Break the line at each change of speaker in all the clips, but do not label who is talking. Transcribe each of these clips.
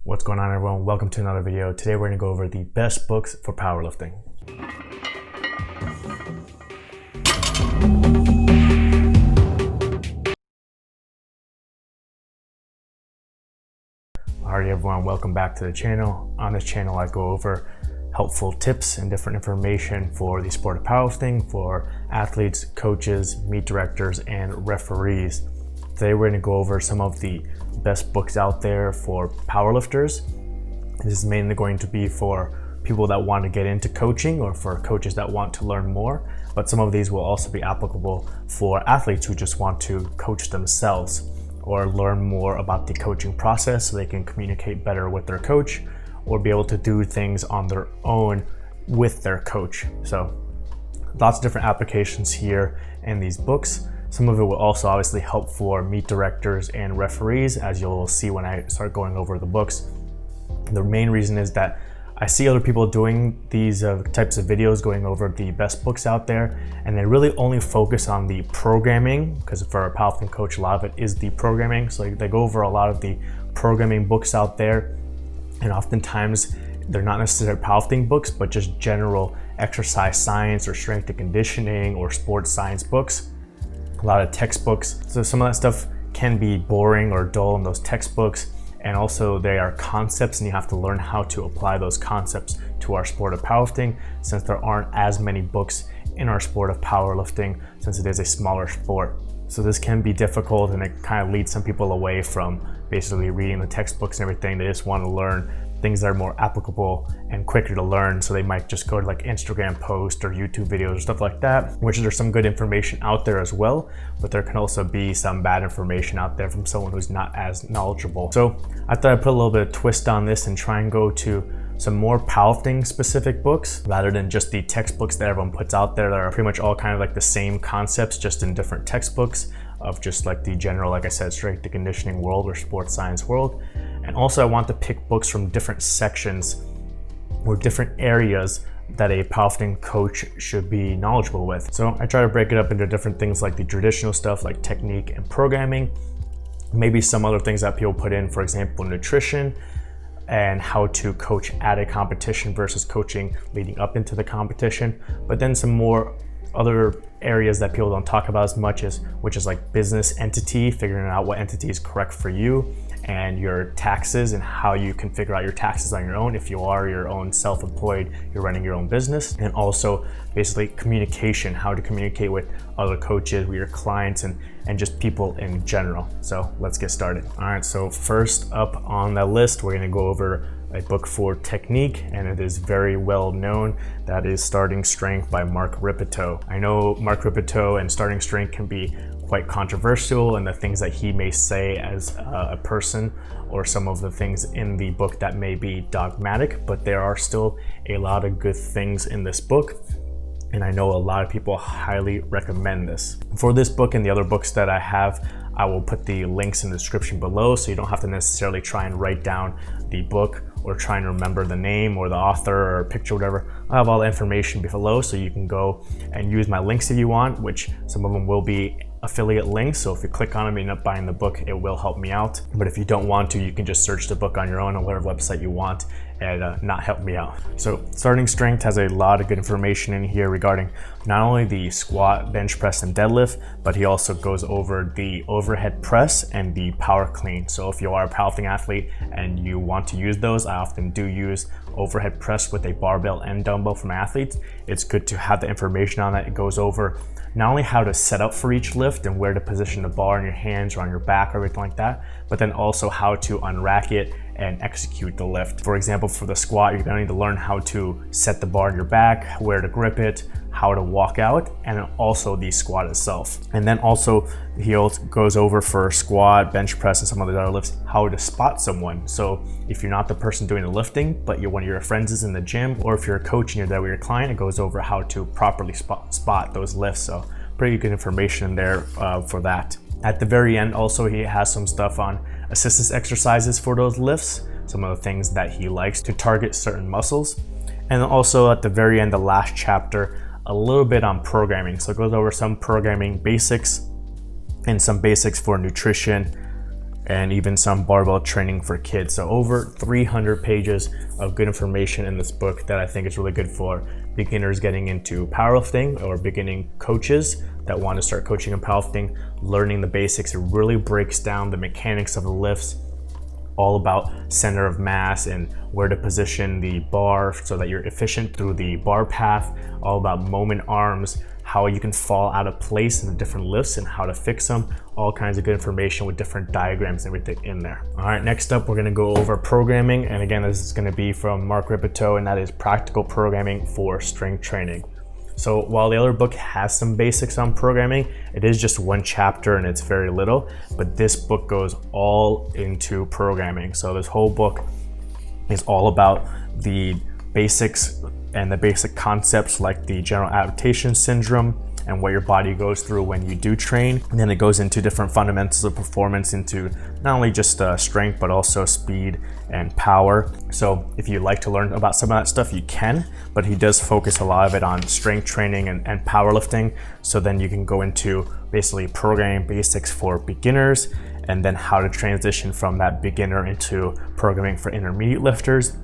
What's going on, everyone? Welcome to another video. Today we're going to go over the best books for powerlifting. Alright everyone, welcome back to the channel. On this channel I go over helpful tips and different information for the sport of powerlifting for athletes, coaches, meet directors, and referees. Today we're going to go over some of the best books out there for powerlifters. This is mainly going to be for people that want to get into coaching or for coaches that want to learn more, but some of these will also be applicable for athletes who just want to coach themselves or learn more about the coaching process so they can communicate better with their coach or be able to do things on their own with their coach. So lots of different applications here in these books. Some of it will also obviously help for meet directors and referees, as you'll see when I start going over the books. The main reason is that I see other people doing these types of videos going over the best books out there, and they really only focus on the programming, because for a powerlifting coach, a lot of it is the programming. So they go over a lot of the programming books out there, and oftentimes they're not necessarily powerlifting books, but just general exercise science or strength and conditioning or sports science books. A lot of textbooks. So some of that stuff can be boring or dull in those textbooks. And also they are concepts, and you have to learn how to apply those concepts to our sport of powerlifting, since there aren't as many books in our sport of powerlifting, since it is a smaller sport. So this can be difficult, and it kind of leads some people away from basically reading the textbooks and everything. They just want to learn things that are more applicable and quicker to learn. So they might just go to like Instagram posts or YouTube videos or stuff like that, which there's some good information out there as well, but there can also be some bad information out there from someone who's not as knowledgeable. So I thought I'd put a little bit of twist on this and try and go to some more powerlifting specific books rather than just the textbooks that everyone puts out there that are pretty much all kind of like the same concepts, just in different textbooks of just like the general, like I said, strength and conditioning world or sports science world. And also I want to pick books from different sections or different areas that a powerlifting coach should be knowledgeable with. So I try to break it up into different things like the traditional stuff like technique and programming, maybe some other things that people put in, for example, nutrition and how to coach at a competition versus coaching leading up into the competition, but then some more other areas that people don't talk about as much, which is like business entity, figuring out what entity is correct for you, and your taxes and how you can figure out your taxes on your own if you are your own self-employed, you're running your own business. And also basically communication, how to communicate with other coaches, with your clients, and just people in general. So let's get started. All right, so first up on that list, we're gonna go over a book for technique, and it is very well known. That is Starting Strength by Mark Rippeto. I know Mark Rippeto and Starting Strength can be quite controversial, and the things that he may say as a person, or some of the things in the book that may be dogmatic, but there are still a lot of good things in this book, and I know a lot of people highly recommend this. For this book and the other books that I have, I will put the links in the description below, so you don't have to necessarily try and write down the book or try and remember the name or the author or picture, whatever. I have all the information below, so you can go and use my links if you want, which some of them will be affiliate links. So if you click on them and end up buying the book, it will help me out. But if you don't want to, you can just search the book on your own on whatever website you want and not help me out. So Starting Strength has a lot of good information in here regarding not only the squat, bench press, and deadlift, but he also goes over the overhead press and the power clean. So if you are a powerlifting athlete and you want to use those, I often do use overhead press with a barbell and dumbbell for my athletes. It's good to have the information on that. It goes over not only how to set up for each lift and where to position the bar in your hands or on your back or everything like that, but then also how to unrack it and execute the lift. For example, for the squat, you're gonna need to learn how to set the bar in your back, where to grip it, how to walk out, and then also the squat itself. And then also he also goes over for squat, bench press, and some of the other lifts, how to spot someone. So if you're not the person doing the lifting, but one of your friends is in the gym, or if you're a coach and you're there with your client, it goes over how to properly spot those lifts. So pretty good information in there for that. At the very end, also, he has some stuff on assistance exercises for those lifts, some of the things that he likes to target certain muscles. And then also at the very end, the last chapter, a little bit on programming. So it goes over some programming basics and some basics for nutrition, and even some barbell training for kids. So over 300 pages of good information in this book that I think is really good for beginners getting into powerlifting or beginning coaches that want to start coaching in powerlifting, learning the basics. It really breaks down the mechanics of the lifts, all about center of mass and where to position the bar so that you're efficient through the bar path, all about moment arms, how you can fall out of place in the different lifts and how to fix them, all kinds of good information with different diagrams and everything in there. All right, next up, we're gonna go over programming. And again, this is gonna be from Mark Rippeto, and that is practical programming for strength training. So while the other book has some basics on programming, it is just one chapter and it's very little, but this book goes all into programming. So this whole book is all about the basics and the basic concepts like the general adaptation syndrome and what your body goes through when you do train. And then it goes into different fundamentals of performance, into not only just strength, but also speed and power. So if you like to learn about some of that stuff, you can, but he does focus a lot of it on strength training and powerlifting. So then you can go into basically programming basics for beginners, and then how to transition from that beginner into programming for intermediate lifters.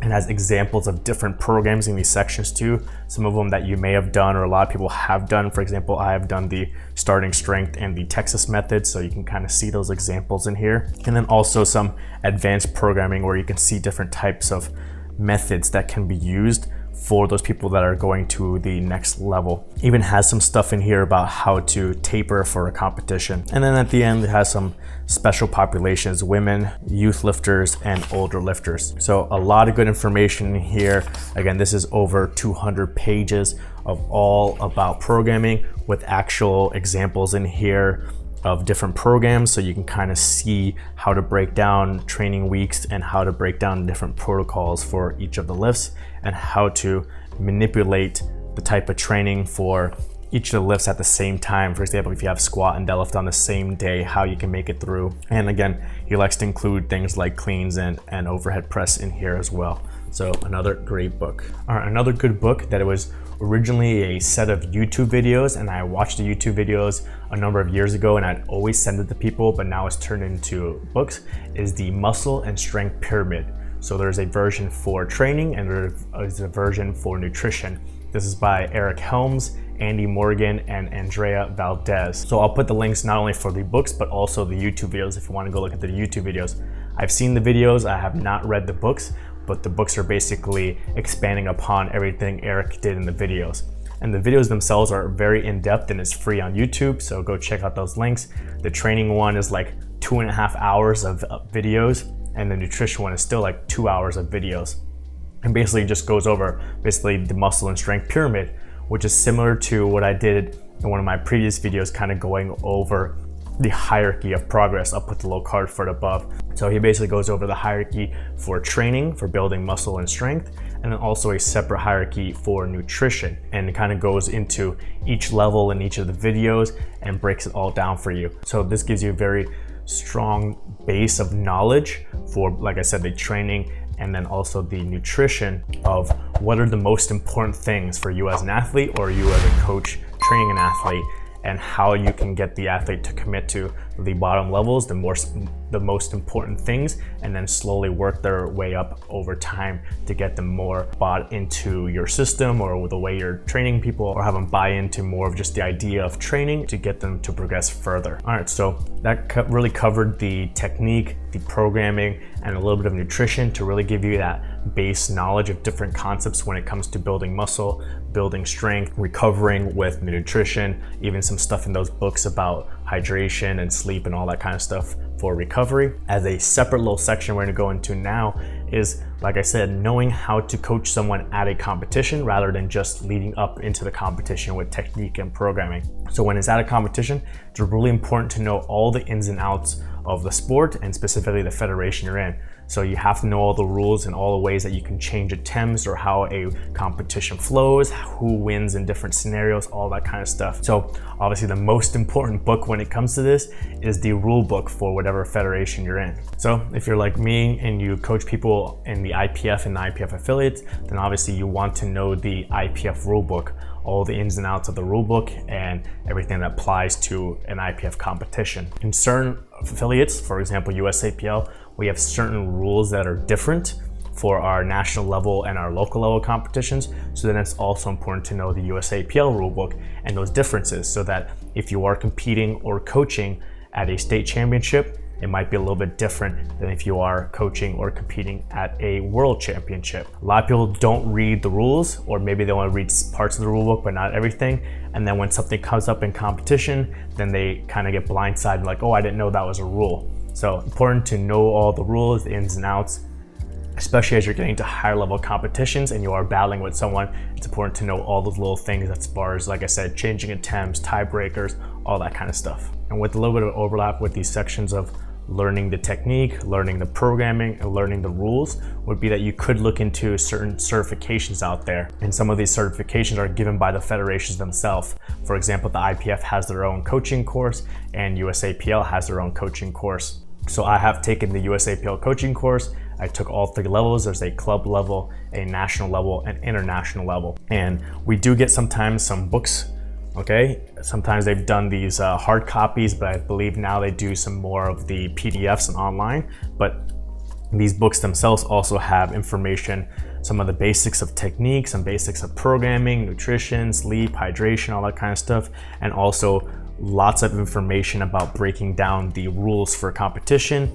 And has examples of different programs in these sections too. Some of them that you may have done or a lot of people have done. For example, I have done the starting strength and the Texas method, so you can kind of see those examples in here. And then also some advanced programming where you can see different types of methods that can be used for those people that are going to the next level. Even has some stuff in here about how to taper for a competition. And then at the end, it has some special populations: women, youth lifters, and older lifters. So a lot of good information in here. Again, this is over 200 pages of all about programming with actual examples in here of different programs, so you can kind of see how to break down training weeks and how to break down different protocols for each of the lifts and how to manipulate the type of training for each of the lifts at the same time. For example, if you have squat and deadlift on the same day, how you can make it through. And again, he likes to include things like cleans and overhead press in here as well. So another great book. All right, another good book that it was originally a set of YouTube videos, and I watched the YouTube videos a number of years ago and I'd always send it to people, but now it's turned into books, is the Muscle and Strength Pyramid. So there's a version for training and there's a version for nutrition. This is by Eric Helms, Andy Morgan, and Andrea Valdez. So I'll put the links not only for the books, but also the YouTube videos if you want to go look at the YouTube videos. I've seen the videos, I have not read the books, but the books are basically expanding upon everything Eric did in the videos. And the videos themselves are very in-depth and it's free on YouTube, so go check out those links. The training one is like 2.5 hours of videos, and the nutrition one is still like 2 hours of videos. And basically just goes over basically the muscle and strength pyramid, which is similar to what I did in one of my previous videos, kind of going over the hierarchy of progress. I'll put the little card for it above. So he basically goes over the hierarchy for training, for building muscle and strength, and then also a separate hierarchy for nutrition. And it kind of goes into each level in each of the videos and breaks it all down for you. So this gives you a very strong base of knowledge for, like I said, the training and then also the nutrition of what are the most important things for you as an athlete or you as a coach training an athlete, and how you can get the athlete to commit to the bottom levels, the most important things, and then slowly work their way up over time to get them more bought into your system or the way you're training people, or have them buy into more of just the idea of training to get them to progress further. All right, so that really covered the technique, the programming, and a little bit of nutrition to really give you that base knowledge of different concepts when it comes to building muscle, building strength, recovering with nutrition, even some stuff in those books about hydration and sleep and all that kind of stuff for recovery. As a separate little section we're going to go into now is, like I said, knowing how to coach someone at a competition rather than just leading up into the competition with technique and programming. So when it's at a competition, it's really important to know all the ins and outs of the sport and specifically the federation you're in. So you have to know all the rules and all the ways that you can change attempts or how a competition flows, who wins in different scenarios, all that kind of stuff. So obviously the most important book when it comes to this is the rule book for whatever federation you're in. So if you're like me and you coach people in the IPF and the IPF affiliates, then obviously you want to know the IPF Rulebook all the ins and outs of the rulebook and everything that applies to an IPF competition. In certain affiliates, for example, USAPL, we have certain rules that are different for our national level and our local level competitions. So then it's also important to know the USAPL rulebook and those differences, so that if you are competing or coaching at a state championship, it might be a little bit different than if you are coaching or competing at a world championship. A lot of people don't read the rules, or maybe they only read parts of the rulebook but not everything. And then when something comes up in competition, then they kind of get blindsided, like, oh, I didn't know that was a rule. So important to know all the rules, the ins and outs, especially as you're getting to higher level competitions and you are battling with someone. It's important to know all those little things as far as, like I said, changing attempts, tiebreakers, all that kind of stuff. And with a little bit of overlap with these sections of learning the technique, learning the programming, and learning the rules, would be that you could look into certain certifications out there. And some of these certifications are given by the federations themselves. For example, the IPF has their own coaching course and USAPL has their own coaching course. So I have taken the USAPL coaching course. I took all 3 levels. There's a club level, a national level, and international level. And we do get sometimes some books. Okay, sometimes they've done these hard copies, but I believe now they do some more of the PDFs and online. But these books themselves also have information, some of the basics of technique, some basics of programming, nutrition, sleep, hydration, all that kind of stuff. And also lots of information about breaking down the rules for competition,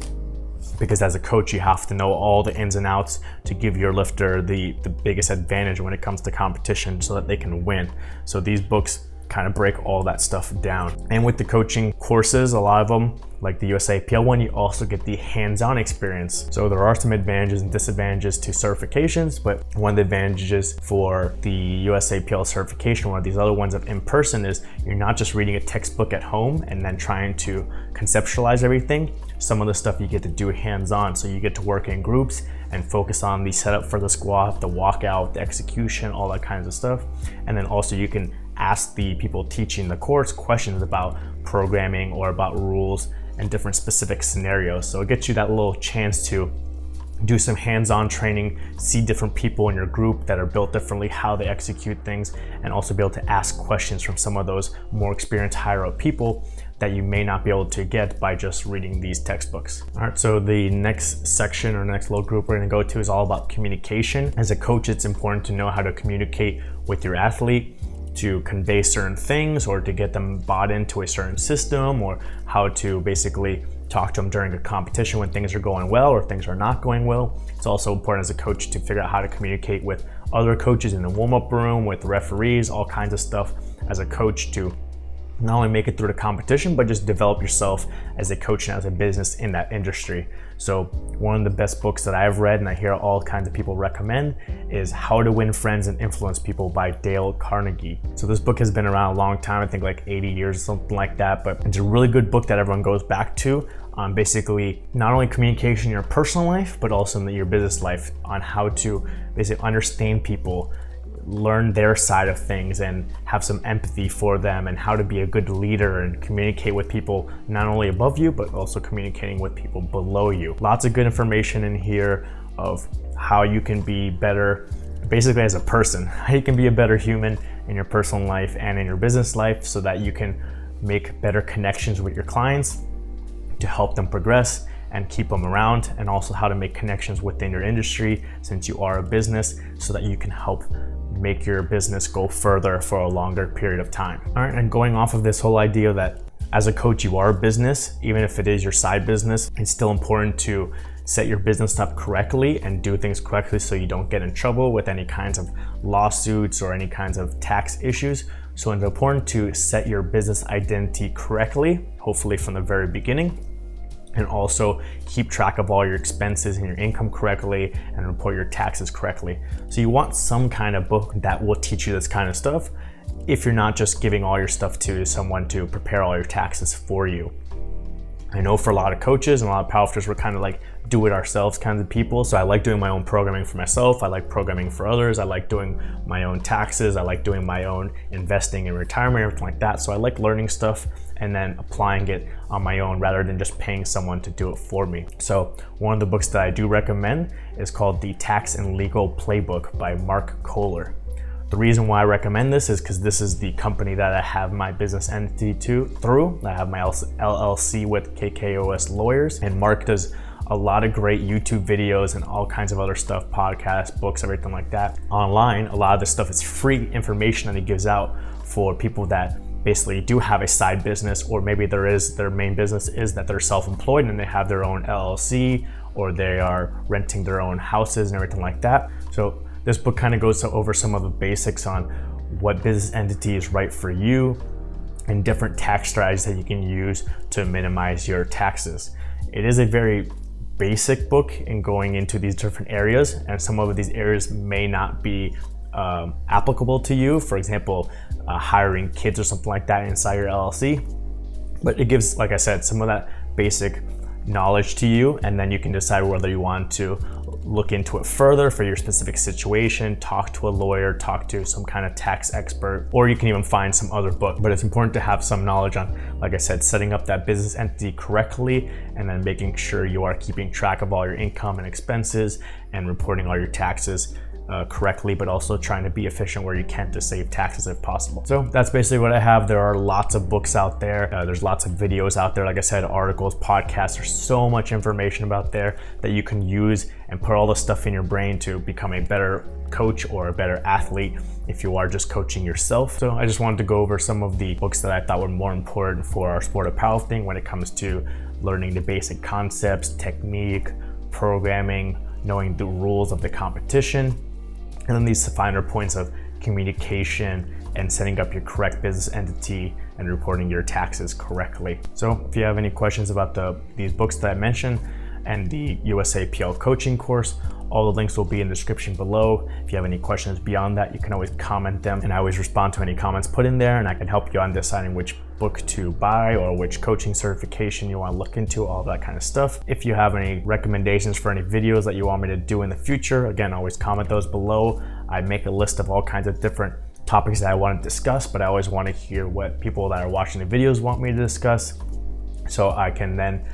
because as a coach, you have to know all the ins and outs to give your lifter the biggest advantage when it comes to competition so that they can win. So these books kind of break all that stuff down. And with the coaching courses, a lot of them, like the USAPL one, you also get the hands-on experience. So there are some advantages and disadvantages to certifications, but one of the advantages for the USAPL certification, one of these other ones of in person, is you're not just reading a textbook at home and then trying to conceptualize everything. Some of the stuff you get to do hands-on, so you get to work in groups and focus on the setup for the squat, the walkout, the execution, all that kinds of stuff. And then also you can ask the people teaching the course questions about programming or about rules and different specific scenarios. So it gets you that little chance to do some hands-on training, see different people in your group that are built differently, how they execute things, and also be able to ask questions from some of those more experienced higher up people that you may not be able to get by just reading these textbooks. All right, so the next section or next little group we're gonna go to is all about communication. As a coach, it's important to know how to communicate with your athlete, to convey certain things or to get them bought into a certain system, or how to basically talk to them during a competition when things are going well or things are not going well. It's also important as a coach to figure out how to communicate with other coaches in the warm-up room, with referees, all kinds of stuff as a coach to not only make it through the competition, but just develop yourself as a coach and as a business in that industry. So one of the best books that I've read and I hear all kinds of people recommend is How to Win Friends and Influence People by Dale Carnegie. So this book has been around a long time, I think like 80 years or something like that, but it's a really good book that everyone goes back to on basically not only communication in your personal life, but also in your business life, on how to basically understand people, learn their side of things and have some empathy for them, and how to be a good leader and communicate with people not only above you, but also communicating with people below you. Lots of good information in here of how you can be better, basically as a person, how you can be a better human in your personal life and in your business life, so that you can make better connections with your clients to help them progress and keep them around, and also how to make connections within your industry since you are a business, so that you can help make your business go further for a longer period of time. All right, and going off of this whole idea that as a coach, you are a business, even if it is your side business, it's still important to set your business up correctly and do things correctly so you don't get in trouble with any kinds of lawsuits or any kinds of tax issues. So it's important to set your business identity correctly, hopefully from the very beginning, and also keep track of all your expenses and your income correctly and report your taxes correctly. So you want some kind of book that will teach you this kind of stuff, if you're not just giving all your stuff to someone to prepare all your taxes for you. I know for a lot of coaches and a lot of powerlifters, we're kind of like do-it-ourselves kinds of people. So I like doing my own programming for myself. I like programming for others. I like doing my own taxes. I like doing my own investing in retirement, everything like that. So I like learning stuff and then applying it on my own rather than just paying someone to do it for me. So one of the books that I do recommend is called the Tax and Legal Playbook by Mark Kohler. The reason why I recommend this is because this is the company that I have my business entity through. I have my LLC with KKOS Lawyers, and Mark does a lot of great YouTube videos and all kinds of other stuff, podcasts, books, everything like that. Online, a lot of this stuff is free information that he gives out for people that basically do have a side business, or maybe their main business is that they're self-employed and they have their own LLC, or they are renting their own houses and everything like that. So this book kind of goes over some of the basics on what business entity is right for you and different tax strategies that you can use to minimize your taxes. It is a very basic book in going into these different areas, and some of these areas may not be applicable to you. For example, hiring kids or something like that inside your LLC. But it gives, like I said, some of that basic knowledge to you, and then you can decide whether you want to look into it further for your specific situation, talk to a lawyer, talk to some kind of tax expert, or you can even find some other book. But it's important to have some knowledge on, like I said, setting up that business entity correctly, and then making sure you are keeping track of all your income and expenses and reporting all your taxes correctly, but also trying to be efficient where you can to save taxes if possible. So that's basically what I have. There are lots of books out there. There's lots of videos out there. Like I said, articles, podcasts, there's so much information about there that you can use and put all the stuff in your brain to become a better coach or a better athlete if you are just coaching yourself. So I just wanted to go over some of the books that I thought were more important for our sport of powerlifting when it comes to learning the basic concepts, technique, programming, knowing the rules of the competition, and then these finer points of communication and setting up your correct business entity and reporting your taxes correctly. So if you have any questions about these books that I mentioned and the USAPL coaching course, all the links will be in the description below. If you have any questions beyond that, you can always comment them, and I always respond to any comments put in there, and I can help you on deciding which book to buy or which coaching certification you want to look into, all that kind of stuff. If you have any recommendations for any videos that you want me to do in the future, again, always comment those below. I make a list of all kinds of different topics that I want to discuss, but I always want to hear what people that are watching the videos want me to discuss, so I can then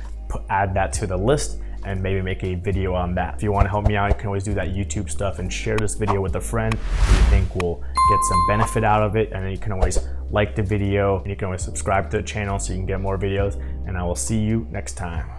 add that to the list and maybe make a video on that. If you want to help me out, you can always do that YouTube stuff and share this video with a friend who you think will get some benefit out of it, and then you can always like the video, and you can always subscribe to the channel so you can get more videos, and I will see you next time.